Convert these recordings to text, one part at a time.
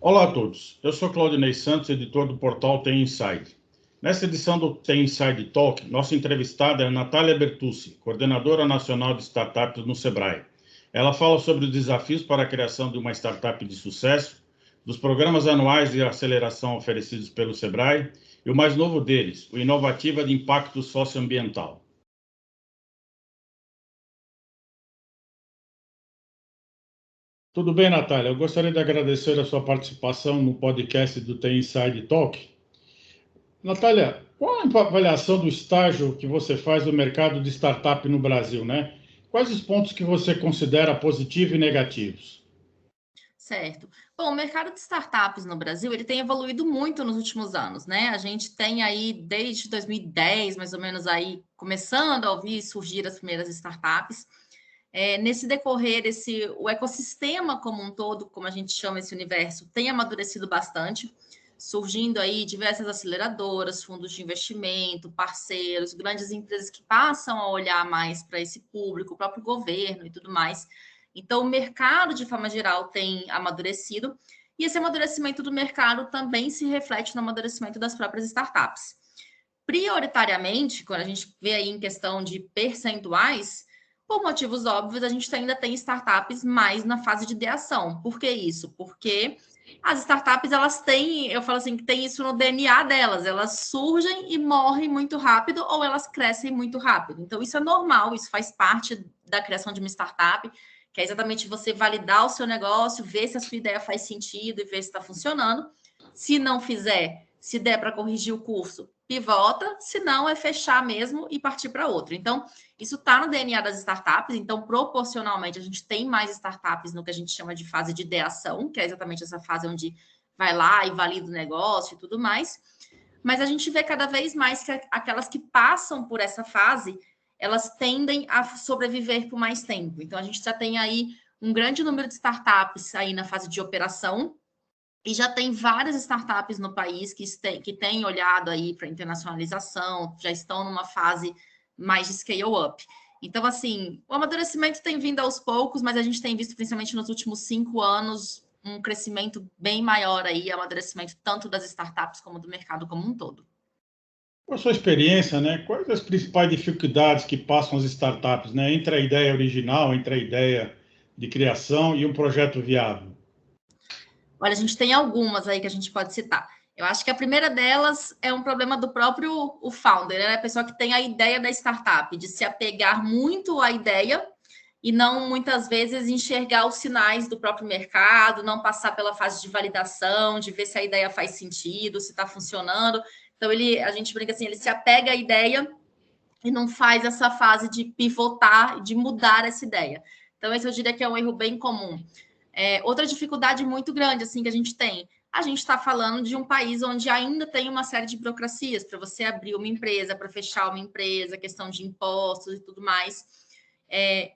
Olá a todos, eu sou Claudinei Santos, editor do portal Tem Inside. Nessa edição do Tem Inside Talk, nossa entrevistada é Natália Bertucci, coordenadora nacional de startups no Sebrae. Ela fala sobre os desafios para a criação de uma startup de sucesso, dos programas anuais de aceleração oferecidos pelo Sebrae e o mais novo deles, o Inovativa de Impacto Socioambiental. Tudo bem, Natália? Eu gostaria de agradecer a sua participação no podcast do Tem Inside Talk. Natália, qual a avaliação do estágio que você faz no mercado de startup no Brasil, né? Quais os pontos que você considera positivos e negativos? Certo. Bom, o mercado de startups no Brasil, ele tem evoluído muito nos últimos anos, né? A gente tem aí, desde 2010, mais ou menos aí, começando a ouvir surgir as primeiras startups. Nesse decorrer, o ecossistema como um todo, como a gente chama esse universo, tem amadurecido bastante, surgindo aí diversas aceleradoras, fundos de investimento, parceiros, grandes empresas que passam a olhar mais para esse público, o próprio governo e tudo mais. Então, o mercado, de forma geral, tem amadurecido, e esse amadurecimento do mercado também se reflete no amadurecimento das próprias startups. Prioritariamente, quando a gente vê aí em questão de percentuais, por motivos óbvios, a gente ainda tem startups mais na fase de ideação. Por que isso? Porque as startups, elas têm, eu falo assim, que tem isso no DNA delas, elas surgem e morrem muito rápido ou elas crescem muito rápido. Então, isso é normal, isso faz parte da criação de uma startup, que é exatamente você validar o seu negócio, ver se a sua ideia faz sentido e ver se está funcionando. Se não fizer, se der para corrigir o curso, pivota, se não, é fechar mesmo e partir para outro. Então, isso está no DNA das startups, então, proporcionalmente, a gente tem mais startups no que a gente chama de fase de ideação, que é exatamente essa fase onde vai lá e valida o negócio e tudo mais. Mas a gente vê cada vez mais que aquelas que passam por essa fase, elas tendem a sobreviver por mais tempo. Então, a gente já tem aí um grande número de startups aí na fase de operação, e já tem várias startups no país que têm olhado aí para internacionalização, já estão numa fase mais de scale-up. Então, assim, o amadurecimento tem vindo aos poucos, mas a gente tem visto, principalmente nos últimos 5 anos, um crescimento bem maior aí, amadurecimento tanto das startups como do mercado como um todo. Com a sua experiência, né? Quais as principais dificuldades que passam as startups, né? Entre a ideia original, entre a ideia de criação e um projeto viável? Olha, a gente tem algumas aí que a gente pode citar. Eu acho que a primeira delas é um problema do próprio o founder, né? A pessoa que tem a ideia da startup, de se apegar muito à ideia e não, muitas vezes, enxergar os sinais do próprio mercado, não passar pela fase de validação, de ver se a ideia faz sentido, se está funcionando. Então, a gente brinca assim, ele se apega à ideia e não faz essa fase de pivotar, de mudar essa ideia. Então, esse eu diria que é um erro bem comum. Outra dificuldade muito grande assim que a gente está falando de um país onde ainda tem uma série de burocracias para você abrir uma empresa, para fechar uma empresa, questão de impostos e tudo mais.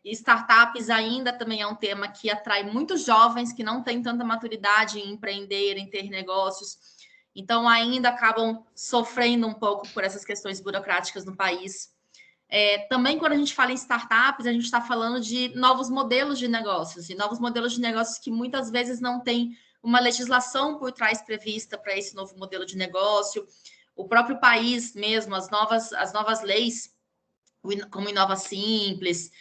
Startups ainda também é um tema que atrai muitos jovens que não têm tanta maturidade em empreender, em ter negócios, então ainda acabam sofrendo um pouco por essas questões burocráticas no país. Também, quando a gente fala em startups, a gente está falando de novos modelos de negócios, e novos modelos de negócios que muitas vezes não tem uma legislação por trás prevista para esse novo modelo de negócio. O próprio país mesmo, as novas leis, como Inova Simples,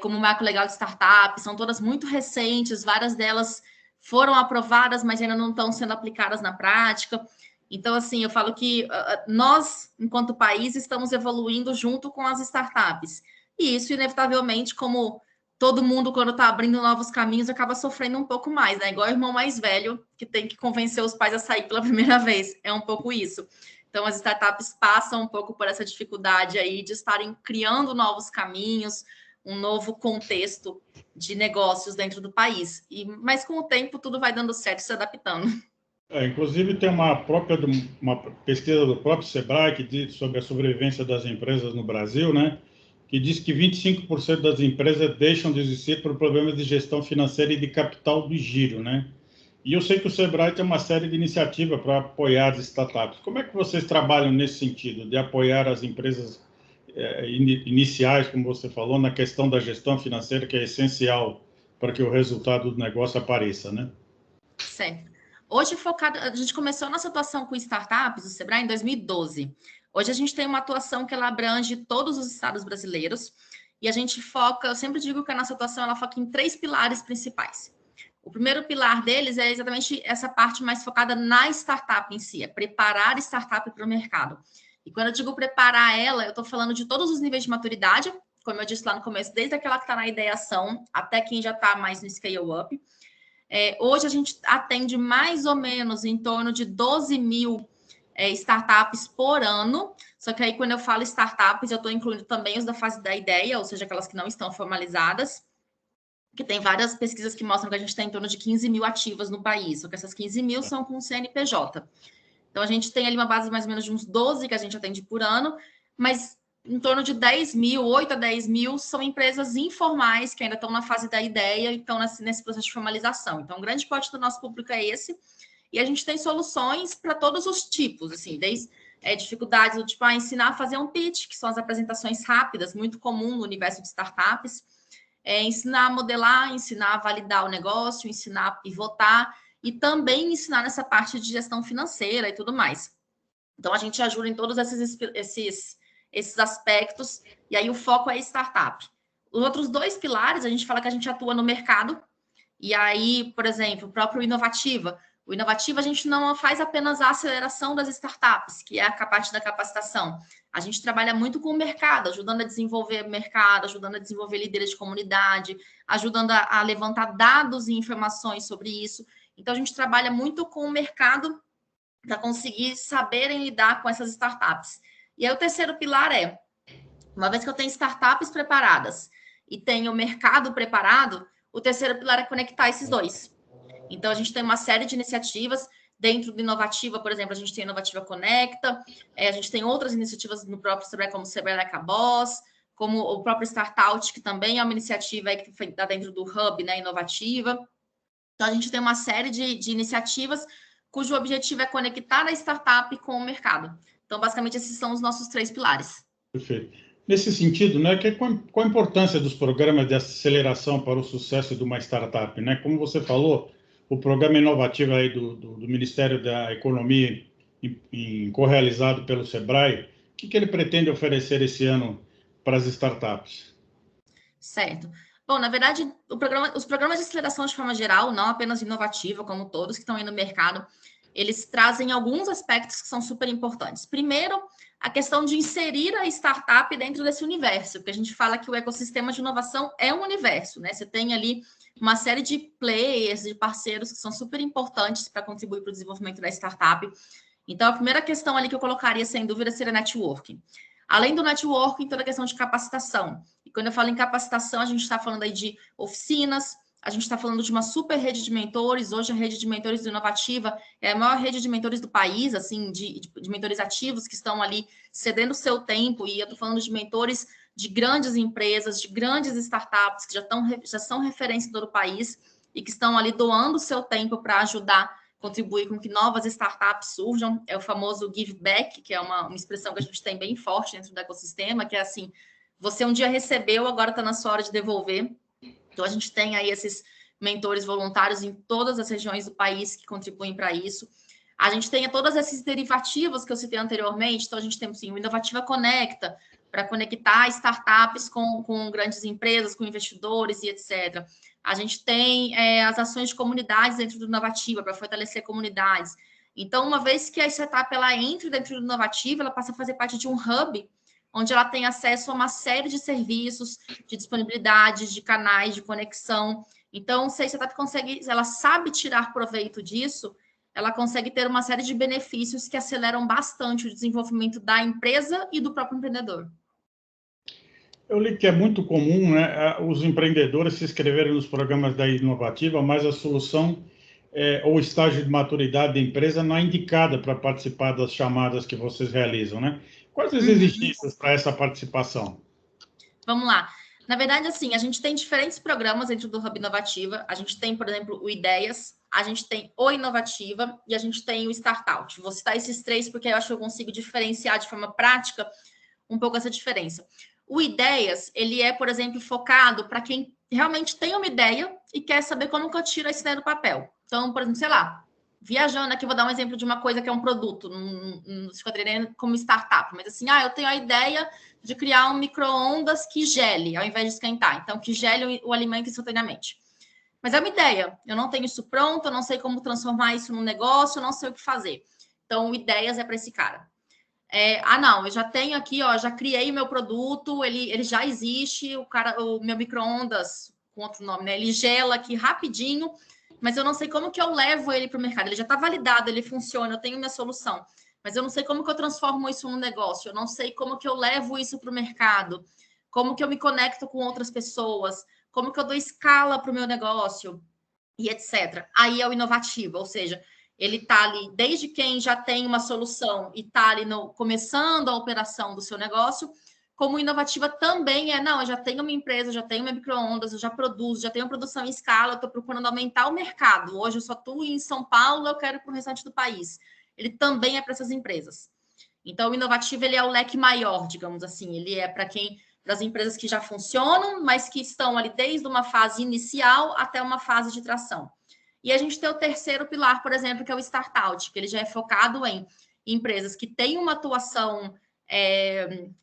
como o Marco Legal de Startup, são todas muito recentes, várias delas foram aprovadas, mas ainda não estão sendo aplicadas na prática. Então, assim, eu falo que nós, enquanto país, estamos evoluindo junto com as startups. E isso, inevitavelmente, como todo mundo, quando está abrindo novos caminhos, acaba sofrendo um pouco mais, né? Igual o irmão mais velho, que tem que convencer os pais a sair pela primeira vez. É um pouco isso. Então, as startups passam um pouco por essa dificuldade aí de estarem criando novos caminhos, um novo contexto de negócios dentro do país. Mas, com o tempo, tudo vai dando certo, se adaptando. Inclusive, tem uma pesquisa do próprio Sebrae que diz sobre a sobrevivência das empresas no Brasil, né? Que diz que 25% das empresas deixam de existir por problemas de gestão financeira e de capital de giro, né? E eu sei que o Sebrae tem uma série de iniciativas para apoiar as startups. Como é que vocês trabalham nesse sentido, de apoiar as empresas iniciais, como você falou, na questão da gestão financeira, que é essencial para que o resultado do negócio apareça, né? Certo. Hoje, focado, a gente começou a nossa atuação com startups, o Sebrae, em 2012. Hoje, a gente tem uma atuação que ela abrange todos os estados brasileiros e a gente foca, eu sempre digo que a nossa atuação ela foca em 3 pilares principais. O primeiro pilar deles é exatamente essa parte mais focada na startup em si, é preparar a startup para o mercado. E quando eu digo preparar ela, eu estou falando de todos os níveis de maturidade, como eu disse lá no começo, desde aquela que está na ideação até quem já está mais no scale-up. Hoje a gente atende mais ou menos em torno de 12 mil startups por ano, só que aí quando eu falo startups, eu estou incluindo também os da fase da ideia, ou seja, aquelas que não estão formalizadas, que tem várias pesquisas que mostram que a gente tem em torno de 15 mil ativas no país, só que essas 15 mil são com CNPJ. Então, a gente tem ali uma base mais ou menos de uns 12 que a gente atende por ano, mas em torno de 10 mil, 8 a 10 mil, são empresas informais que ainda estão na fase da ideia e estão nesse processo de formalização. Então, grande parte do nosso público é esse. E a gente tem soluções para todos os tipos, assim, desde dificuldades do tipo, ensinar a fazer um pitch, que são as apresentações rápidas, muito comum no universo de startups, ensinar a modelar, ensinar a validar o negócio, ensinar a pivotar e também ensinar nessa parte de gestão financeira e tudo mais. Então, a gente ajuda em todos esses aspectos, e aí o foco é startup. Os outros 2 pilares, a gente fala que a gente atua no mercado, e aí, por exemplo, o próprio Inovativa. O Inovativa, a gente não faz apenas a aceleração das startups, que é a parte da capacitação. A gente trabalha muito com o mercado, ajudando a desenvolver o mercado, ajudando a desenvolver líderes de comunidade, ajudando a levantar dados e informações sobre isso. Então, a gente trabalha muito com o mercado para conseguir saberem lidar com essas startups. E aí, o terceiro pilar é, uma vez que eu tenho startups preparadas e tenho o mercado preparado, o terceiro pilar é conectar esses 2. Então, a gente tem uma série de iniciativas dentro do Inovativa, por exemplo, a gente tem a Inovativa Conecta, a gente tem outras iniciativas no próprio Sebrae, como o Sebrae Like a Boss, como o próprio Startout, que também é uma iniciativa que está dentro do Hub, né, Inovativa. Então, a gente tem uma série de iniciativas cujo objetivo é conectar a startup com o mercado. Então, basicamente, esses são os nossos 3 pilares. Perfeito. Nesse sentido, né, qual a importância dos programas de aceleração para o sucesso de uma startup, né? Como você falou, o programa inovativo aí do Ministério da Economia, correalizado pelo Sebrae, o que ele pretende oferecer esse ano para as startups? Certo. Bom, na verdade, os programas de aceleração de forma geral, não apenas inovativa, como todos que estão aí no mercado, eles trazem alguns aspectos que são super importantes. Primeiro, a questão de inserir a startup dentro desse universo, porque a gente fala que o ecossistema de inovação é um universo, né? Você tem ali uma série de players, de parceiros que são super importantes para contribuir para o desenvolvimento da startup. Então, a primeira questão ali que eu colocaria, sem dúvida, seria networking. Além do networking, toda a questão de capacitação. E quando eu falo em capacitação, a gente está falando aí de oficinas, a gente está falando de uma super rede de mentores. Hoje, a rede de mentores do Inovativa é a maior rede de mentores do país, assim, de mentores ativos que estão ali cedendo o seu tempo. E eu estou falando de mentores de grandes empresas, de grandes startups que já são referência em todo o país e que estão ali doando o seu tempo para ajudar, contribuir com que novas startups surjam. É o famoso give back, que é uma expressão que a gente tem bem forte dentro do ecossistema, que é assim, você um dia recebeu, agora está na sua hora de devolver. Então, a gente tem aí esses mentores voluntários em todas as regiões do país que contribuem para isso. A gente tem todas esses derivativos que eu citei anteriormente. Então, a gente tem assim, o Inovativa Conecta, para conectar startups com grandes empresas, com investidores e etc. A gente tem as ações de comunidades dentro do Inovativa, para fortalecer comunidades. Então, uma vez que a startup ela entra dentro do Inovativa, ela passa a fazer parte de um hub, onde ela tem acesso a uma série de serviços, de disponibilidade, de canais, de conexão. Então, se a startup ela sabe tirar proveito disso, ela consegue ter uma série de benefícios que aceleram bastante o desenvolvimento da empresa e do próprio empreendedor. Eu li que é muito comum, né, os empreendedores se inscreverem nos programas da Inovativa, mas a solução ou estágio de maturidade da empresa não é indicada para participar das chamadas que vocês realizam, né? Quais as exigências para essa participação? Vamos lá. Na verdade, assim, a gente tem diferentes programas dentro do Hub Inovativa. A gente tem, por exemplo, o Ideias, a gente tem o Inovativa e a gente tem o Startout. Vou citar esses 3 porque eu acho que eu consigo diferenciar de forma prática um pouco essa diferença. O Ideias, ele é, por exemplo, focado para quem realmente tem uma ideia e quer saber como que eu tiro essa ideia do papel. Então, por exemplo, sei lá, viajando aqui, vou dar um exemplo de uma coisa que é um produto, não esquadrinho como startup, mas assim, eu tenho a ideia de criar um micro-ondas que gele, ao invés de esquentar. Então, que gele o alimento instantaneamente. Mas é uma ideia, eu não tenho isso pronto, eu não sei como transformar isso num negócio, eu não sei o que fazer. Então, ideias é para esse cara. Não, eu já tenho aqui, já criei o meu produto, ele já existe, o meu micro-ondas, com outro nome, né? Ele gela aqui rapidinho, mas eu não sei como que eu levo ele para o mercado. Ele já está validado, ele funciona, eu tenho minha solução, mas eu não sei como que eu transformo isso num negócio, eu não sei como que eu levo isso para o mercado, como que eu me conecto com outras pessoas, como que eu dou escala para o meu negócio e etc. Aí é o inovativo, ou seja, ele está ali desde quem já tem uma solução e está ali começando a operação do seu negócio, como inovativa também não, eu já tenho uma empresa, já tenho meu micro-ondas, eu já produzo, já tenho produção em escala, eu estou procurando aumentar o mercado. Hoje eu só estou em São Paulo, eu quero ir para o restante do país. Ele também é para essas empresas. Então, o inovativo ele é o leque maior, digamos assim. Ele é para as empresas que já funcionam, mas que estão ali desde uma fase inicial até uma fase de tração. E a gente tem o terceiro pilar, por exemplo, que é o Startout, que ele já é focado em empresas que têm uma atuação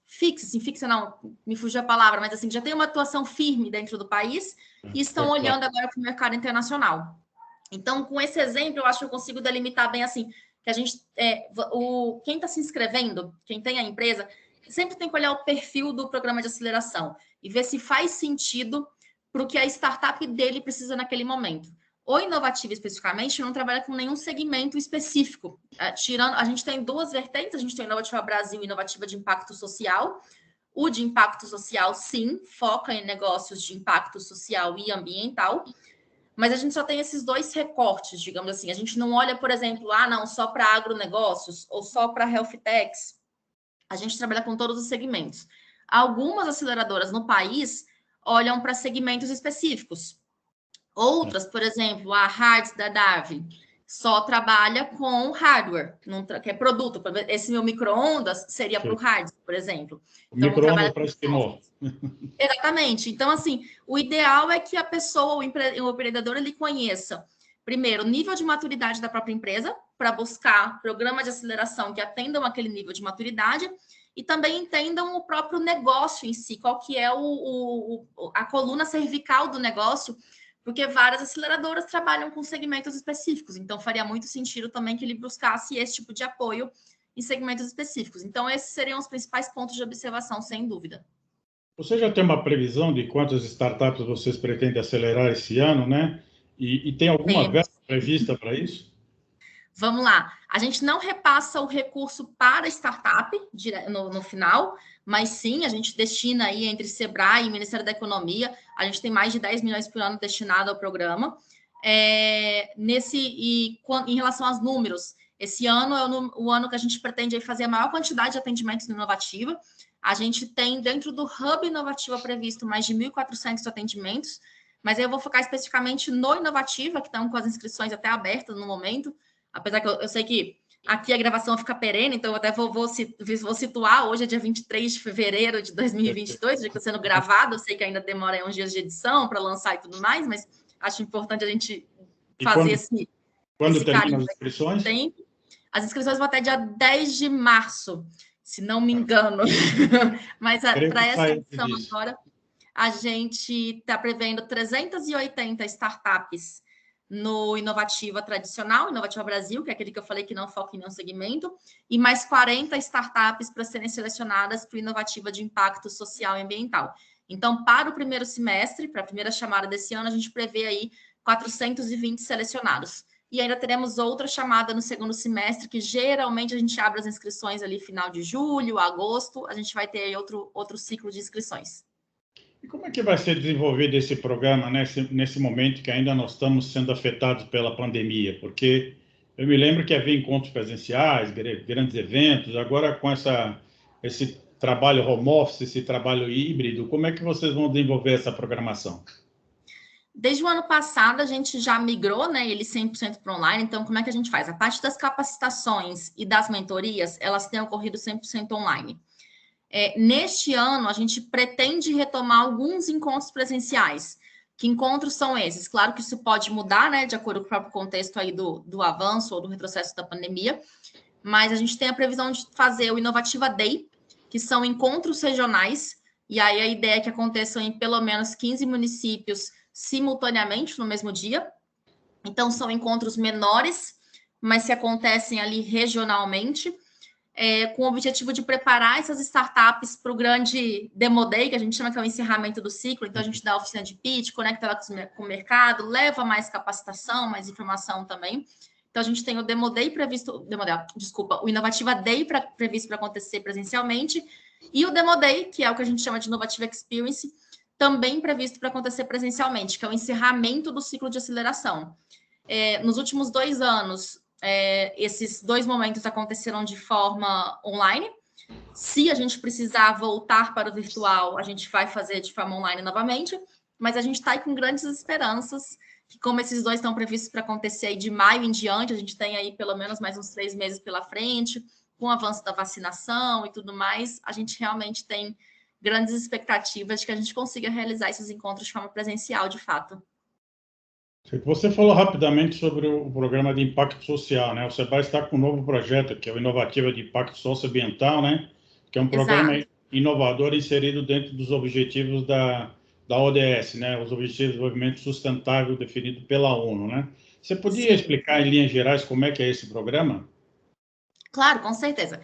fixa, assim, fixa não, me fugiu a palavra, mas assim, já tem uma atuação firme dentro do país e estão olhando agora para o mercado internacional. Então, com esse exemplo, eu acho que eu consigo delimitar bem assim, que a gente, quem está se inscrevendo, quem tem a empresa, sempre tem que olhar o perfil do programa de aceleração e ver se faz sentido para o que a startup dele precisa naquele momento. O inovativo, especificamente, não trabalha com nenhum segmento específico. Tirando, a gente tem duas vertentes, a gente tem o Inovativa Brasil e Inovativa de Impacto Social. O de impacto social, sim, foca em negócios de impacto social e ambiental, mas a gente só tem esses dois recortes, digamos assim. A gente não olha, por exemplo, não, só para agronegócios ou só para health techs. A gente trabalha com todos os segmentos. Algumas aceleradoras no país olham para segmentos específicos. Outras, por exemplo, a Hards da Darwin, só trabalha com hardware, que é produto. Esse meu micro-ondas seria para o Hards, por exemplo. Então, micro-ondas para Esquimó. Exatamente. Então, assim, o ideal é que a pessoa, o empreendedor, ele conheça, primeiro, o nível de maturidade da própria empresa, para buscar programas de aceleração que atendam aquele nível de maturidade, e também entendam o próprio negócio em si, qual que é a coluna cervical do negócio, porque várias aceleradoras trabalham com segmentos específicos, então faria muito sentido também que ele buscasse esse tipo de apoio em segmentos específicos. Então, esses seriam os principais pontos de observação, sem dúvida. Você já tem uma previsão de quantas startups vocês pretendem acelerar esse ano, né? E tem alguma verba prevista para isso? Vamos lá. A gente não repassa o recurso para startup no final, mas sim, a gente destina aí entre Sebrae e Ministério da Economia, a gente tem mais de 10 milhões por ano destinado ao programa. Em relação aos números, esse ano é o ano que a gente pretende aí fazer a maior quantidade de atendimentos no Inovativa. A gente tem dentro do Hub Inovativa previsto mais de 1.400 atendimentos, mas aí eu vou focar especificamente no Inovativa, que estão com as inscrições até abertas no momento, apesar que eu sei que aqui a gravação fica perene, então eu até vou situar, hoje é dia 23 de fevereiro de 2022, já que está sendo gravado, eu sei que ainda demora uns dias de edição para lançar e tudo mais, mas acho importante a gente fazer quando terminam as inscrições? As inscrições vão até dia 10 de março, se não me engano. Mas para essa edição agora, a gente está prevendo 380 startups no Inovativa Tradicional, Inovativa Brasil, que é aquele que eu falei que não foca em nenhum segmento, e mais 40 startups para serem selecionadas para o Inovativa de Impacto Social e Ambiental. Então, para o primeiro semestre, para a primeira chamada desse ano, a gente prevê aí 420 selecionados. E ainda teremos outra chamada no segundo semestre, que geralmente a gente abre as inscrições ali final de julho, agosto, a gente vai ter aí outro ciclo de inscrições. E como é que vai ser desenvolvido esse programa nesse momento que ainda nós estamos sendo afetados pela pandemia? Porque eu me lembro que havia encontros presenciais, grandes eventos, agora com esse trabalho home office, esse trabalho híbrido, como é que vocês vão desenvolver essa programação? Desde o ano passado, a gente já migrou, né, ele 100% para online, então como é que a gente faz? A parte das capacitações e das mentorias, elas têm ocorrido 100% online. Neste ano, a gente pretende retomar alguns encontros presenciais, Que encontros são esses? Claro que isso pode mudar, né, de acordo com o próprio contexto aí do avanço ou do retrocesso da pandemia, mas a gente tem a previsão de fazer o Inovativa Day, que são encontros regionais, e aí a ideia é que aconteçam em pelo menos 15 municípios simultaneamente no mesmo dia. Então, são encontros menores, mas que acontecem ali regionalmente, com o objetivo de preparar essas startups para o grande Demo Day, que a gente chama que é o encerramento do ciclo. Então, a gente dá a oficina de pitch, conecta ela com o mercado, leva mais capacitação, mais informação também. Então, a gente tem o Demo Day previsto, o Inovativa Day previsto para acontecer presencialmente, e o Demo Day, que é o que a gente chama de Inovativa Experience, também previsto para acontecer presencialmente, que é o encerramento do ciclo de aceleração. Nos últimos 2 anos, esses 2 momentos aconteceram de forma online. Se a gente precisar voltar para o virtual, a gente vai fazer de forma online novamente, mas a gente está aí com grandes esperanças, que como esses 2 estão previstos para acontecer aí de maio em diante, a gente tem aí pelo menos mais uns 3 meses pela frente, com o avanço da vacinação e tudo mais, a gente realmente tem grandes expectativas de que a gente consiga realizar esses encontros de forma presencial, de fato. Você falou rapidamente sobre o programa de impacto social, né? O Sebrae está com um novo projeto, que é o Inovativa de Impacto Socioambiental, né? Que é um programa inovador inserido dentro dos objetivos da ODS, né? Os Objetivos de Desenvolvimento Sustentável definidos pela ONU, né? Você podia explicar em linhas gerais como é que é esse programa? Claro, com certeza.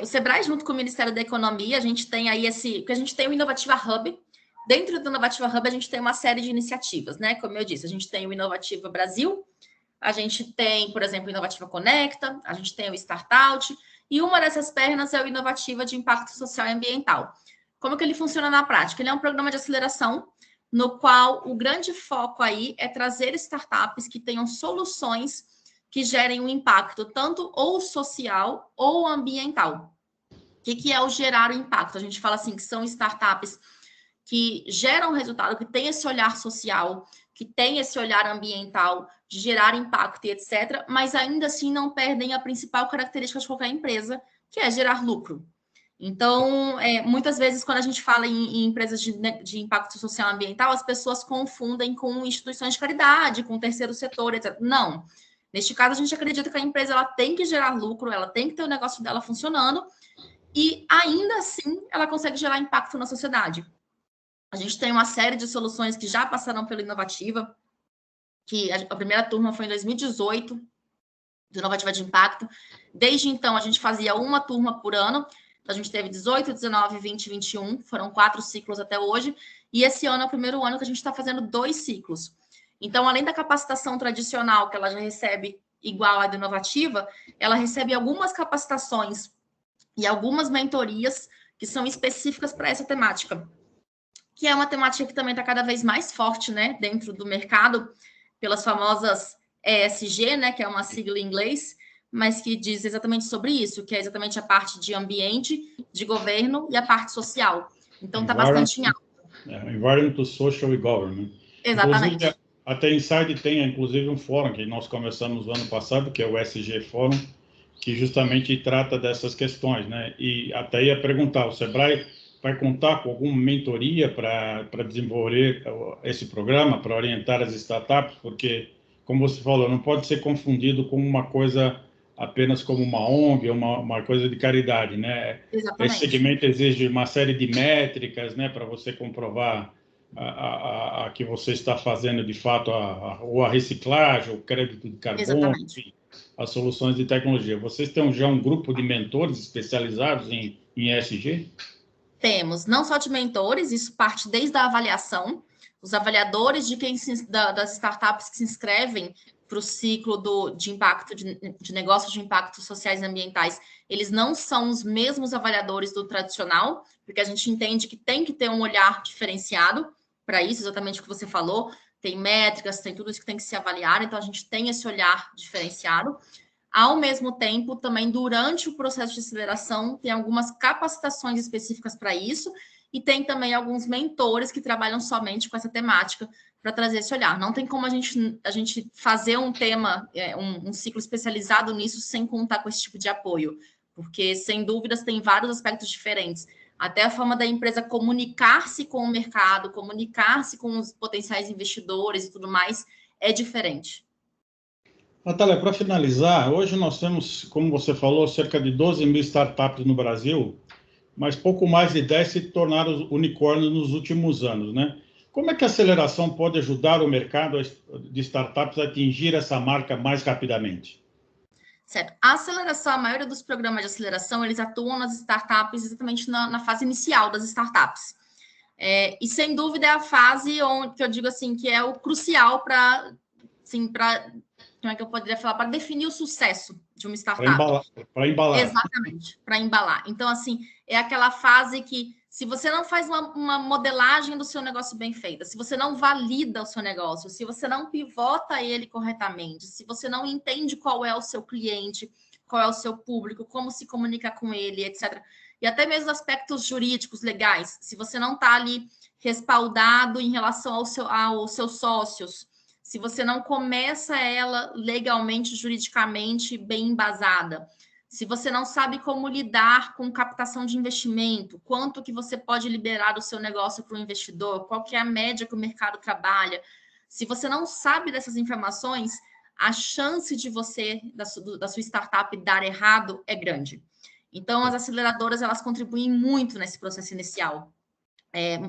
O Sebrae, junto com o Ministério da Economia, a gente tem aí porque a gente tem o Inovativa Hub. Dentro do Inovativa Hub, a gente tem uma série de iniciativas, né? Como eu disse, a gente tem o Inovativa Brasil, a gente tem, por exemplo, o Inovativa Conecta, a gente tem o Startout, e uma dessas pernas é o Inovativa de Impacto Social e Ambiental. Como que ele funciona na prática? Ele é um programa de aceleração, no qual o grande foco aí é trazer startups que tenham soluções que gerem um impacto tanto ou social ou ambiental. O que é o gerar o impacto? A gente fala assim que são startups que geram resultado, que tem esse olhar social, que tem esse olhar ambiental, de gerar impacto e etc., mas ainda assim não perdem a principal característica de qualquer empresa, que é gerar lucro. Então, muitas vezes, quando a gente fala em empresas de impacto social e ambiental, as pessoas confundem com instituições de caridade, com o terceiro setor, etc. Não. Neste caso, a gente acredita que a empresa ela tem que gerar lucro, ela tem que ter o negócio dela funcionando, e ainda assim ela consegue gerar impacto na sociedade. A gente tem uma série de soluções que já passaram pela Inovativa, que a primeira turma foi em 2018, do Inovativa de Impacto. Desde então, a gente fazia uma turma por ano. Então, a gente teve 18, 19, 20 e 21. Foram 4 ciclos até hoje. E esse ano é o primeiro ano que a gente está fazendo 2 ciclos. Então, além da capacitação tradicional, que ela já recebe igual à do Inovativa, ela recebe algumas capacitações e algumas mentorias que são específicas para essa temática, que é uma temática que também está cada vez mais forte, né, dentro do mercado, pelas famosas ESG, né, que é uma sigla em inglês, mas que diz exatamente sobre isso, que é exatamente a parte de ambiente, de governo e a parte social. Então, está bastante em alta. Environmental, Social e Government. Exatamente. Inclusive, a Inside tem, inclusive, um fórum que nós começamos no ano passado, que é o SG Fórum, que justamente trata dessas questões, né? E até ia perguntar, o Sebrae vai contar com alguma mentoria para desenvolver esse programa, para orientar as startups, porque, como você falou, não pode ser confundido com uma coisa apenas como uma ONG, uma coisa de caridade, né? Exatamente. Esse segmento exige uma série de métricas, né, para você comprovar a que você está fazendo de fato a reciclagem, o crédito de carbono, enfim, as soluções de tecnologia. Vocês têm já um grupo de mentores especializados em ESG? Temos, não só de mentores, isso parte desde a avaliação, os avaliadores das startups que se inscrevem para o ciclo de impacto, de negócios de impactos sociais e ambientais, eles não são os mesmos avaliadores do tradicional, porque a gente entende que tem que ter um olhar diferenciado para isso, exatamente o que você falou, tem métricas, tem tudo isso que tem que se avaliar, então a gente tem esse olhar diferenciado. Ao mesmo tempo, também durante o processo de aceleração, tem algumas capacitações específicas para isso, e tem também alguns mentores que trabalham somente com essa temática para trazer esse olhar. Não tem como a gente fazer um tema, um ciclo especializado nisso sem contar com esse tipo de apoio, porque, sem dúvidas, tem vários aspectos diferentes. até a forma da empresa comunicar-se com o mercado, comunicar-se com os potenciais investidores e tudo mais, é diferente. Natália, para finalizar, hoje nós temos, como você falou, cerca de 12 mil startups no Brasil, mas pouco mais de 10 se tornaram unicórnios nos últimos anos, né? Como é que a aceleração pode ajudar o mercado de startups a atingir essa marca mais rapidamente? Certo. A aceleração, a maioria dos programas de aceleração, eles atuam nas startups exatamente na fase inicial das startups. E sem dúvida é a fase onde que eu digo assim que é o crucial para, assim, como é que eu poderia falar, para definir o sucesso de uma startup. Para embalar. Exatamente, para embalar. Então, assim, é aquela fase que, se você não faz uma modelagem do seu negócio bem feita, se você não valida o seu negócio, se você não pivota ele corretamente, se você não entende qual é o seu cliente, qual é o seu público, como se comunica com ele, etc. E até mesmo aspectos jurídicos, legais, se você não está ali respaldado em relação aos seus sócios, se você não começa ela legalmente, juridicamente bem embasada, se você não sabe como lidar com captação de investimento, quanto que você pode liberar do seu negócio para o investidor, qual que é a média que o mercado trabalha, se você não sabe dessas informações, a chance de você, da sua startup, dar errado é grande. Então, as aceleradoras, elas contribuem muito nesse processo inicial.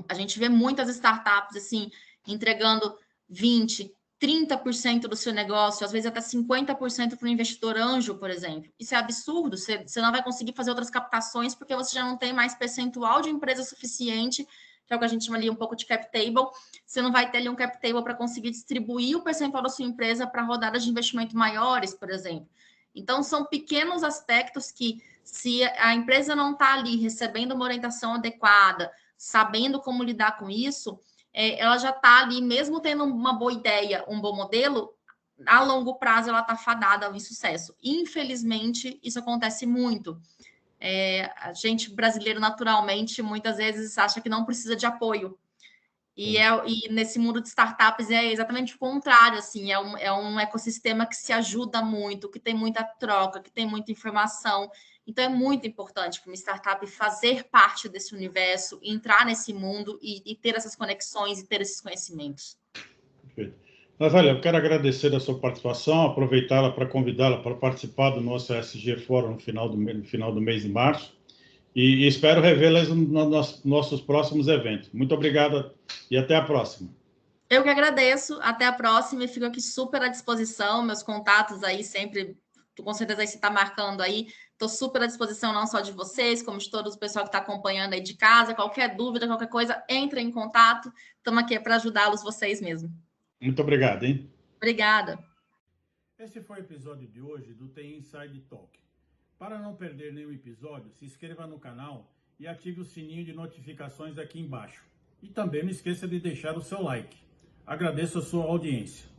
A gente vê muitas startups, assim, entregando 20%, 30% do seu negócio, às vezes até 50% para o investidor anjo, por exemplo. Isso é absurdo, você não vai conseguir fazer outras captações porque você já não tem mais percentual de empresa suficiente, que é o que a gente chama ali um pouco de cap table, você não vai ter ali um cap table para conseguir distribuir o percentual da sua empresa para rodadas de investimento maiores, por exemplo. Então, são pequenos aspectos que, se a empresa não está ali recebendo uma orientação adequada, sabendo como lidar com isso, ela já está ali, mesmo tendo uma boa ideia, um bom modelo, a longo prazo ela está fadada ao insucesso. Infelizmente, isso acontece muito. A gente brasileiro, naturalmente, muitas vezes acha que não precisa de apoio. E nesse mundo de startups é exatamente o contrário, assim, é um ecossistema que se ajuda muito, que tem muita troca, que tem muita informação. Então, é muito importante para uma startup fazer parte desse universo, entrar nesse mundo e ter essas conexões e ter esses conhecimentos. Perfeito. Natália, eu quero agradecer a sua participação, aproveitá-la para convidá-la para participar do nosso SG Fórum no final do mês de março e espero revê-las nos nossos próximos eventos. Muito obrigado e até a próxima. Eu que agradeço, até a próxima e fico aqui super à disposição, meus contatos aí sempre, com certeza aí você está marcando aí, estou super à disposição não só de vocês, como de todo o pessoal que está acompanhando aí de casa, qualquer dúvida, qualquer coisa, entre em contato, estamos aqui para ajudá-los vocês mesmo. Muito obrigado, hein? Obrigada. Esse foi o episódio de hoje do TI Inside Talk. Para não perder nenhum episódio, se inscreva no canal e ative o sininho de notificações aqui embaixo. E também não esqueça de deixar o seu like. Agradeço a sua audiência.